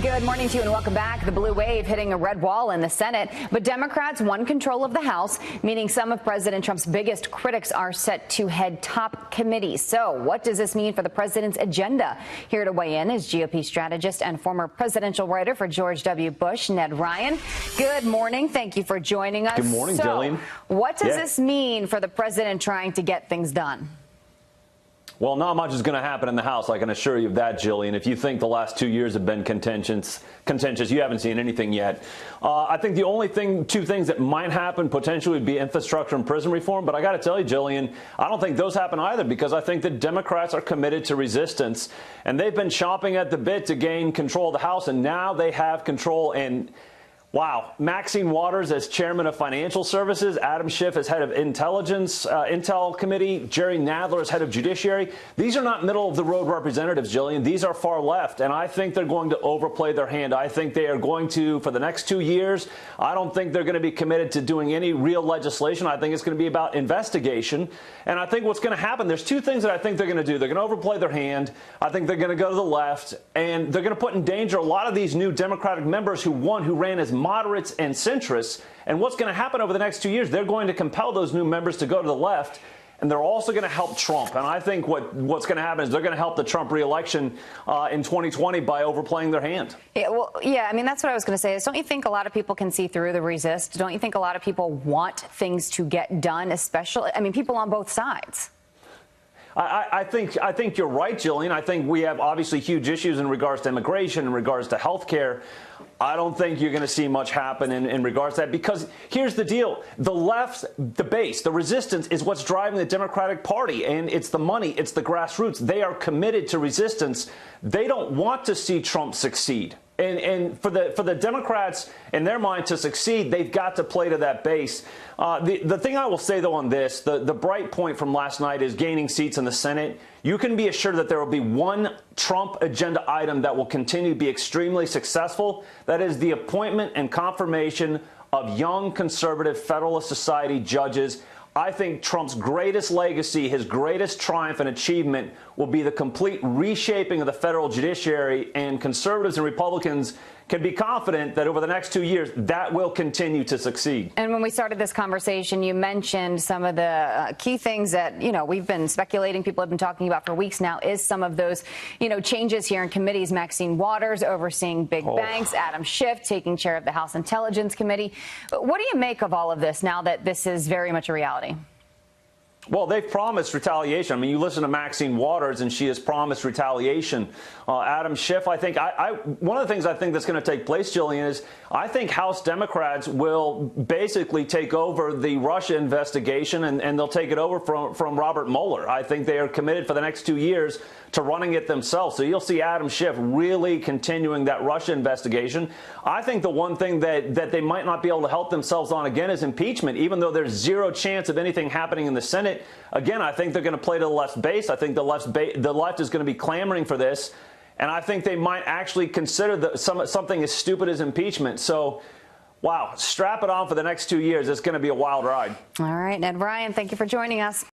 Good morning to you and welcome back. The blue wave hitting a red wall in the Senate, but Democrats won control of the House, meaning some of President Trump's biggest critics are set to head top committees. So what does this mean for the president's agenda? Here to weigh in is GOP strategist and former presidential writer for George W. Bush, Ned Ryan. Good morning. Thank you for joining us. Good morning, Jillian. What does this mean for the president trying to get things done? Well, not much is going to happen in the House, I can assure you of that, Jillian. If you think the last 2 years have been contentious, you haven't seen anything yet. I think the only two things that might happen potentially would be infrastructure and prison reform. But I got to tell you, Jillian, I don't think those happen either, because I think the Democrats are committed to resistance, and they've been chomping at the bit to gain control of the House, and now they have control. And wow. Maxine Waters as chairman of financial services, Adam Schiff as head of intelligence, Intel committee, Jerry Nadler as head of judiciary. These are not middle of the road representatives, Jillian. These are far left. And I think they're going to overplay their hand. I think they are going to, for the next 2 years, I don't think they're going to be committed to doing any real legislation. I think it's going to be about investigation. And I think what's going to happen, there's two things that I think they're going to do. They're going to overplay their hand. I think they're going to go to the left, and they're going to put in danger a lot of these new Democratic members who ran as moderates and centrists. And what's going to happen over the next 2 years, they're going to compel those new members to go to the left, and they're also going to help Trump. And I think what's going to happen is they're going to help the Trump reelection in 2020 by overplaying their hand. Yeah, I mean, that's what I was going to say. Don't you think a lot of people can see through the resist? Don't you think a lot of people want things to get done, especially, I mean, people on both sides? I think you're right, Jillian. I think we have obviously huge issues in regards to immigration, in regards to health care. I don't think you're going to see much happen in regards to that, because here's the deal. The left, the base, the resistance is what's driving the Democratic Party, and it's the money, it's the grassroots. They are committed to resistance. They don't want to see Trump succeed. And for the Democrats, in their mind, to succeed, they've got to play to that base. The thing I will say, though, on this, the bright point from last night is gaining seats in the Senate. You can be assured that there will be one Trump agenda item that will continue to be extremely successful. That is the appointment and confirmation of young conservative Federalist Society judges. I think Trump's greatest legacy, his greatest triumph and achievement, will be the complete reshaping of the federal judiciary, and conservatives and Republicans can be confident that over the next 2 years, that will continue to succeed. And when we started this conversation, you mentioned some of the key things that, we've been speculating, people have been talking about for weeks now, is some of those, changes here in committees. Maxine Waters overseeing big banks, Adam Schiff taking chair of the House Intelligence Committee. What do you make of all of this now that this is very much a reality? Well, they've promised retaliation. I mean, you listen to Maxine Waters, and she has promised retaliation. Adam Schiff, I think, one of the things I think that's going to take place, Jillian, is I think House Democrats will basically take over the Russia investigation, and they'll take it over from Robert Mueller. I think they are committed for the next 2 years to running it themselves. So you'll see Adam Schiff really continuing that Russia investigation. I think the one thing that they might not be able to help themselves on again is impeachment, even though there's zero chance of anything happening in the Senate. Again, I think they're going to play to the left base. I think the left is going to be clamoring for this. And I think they might actually consider something as stupid as impeachment. So, wow, strap it on for the next 2 years. It's going to be a wild ride. All right, Ned Ryan, thank you for joining us.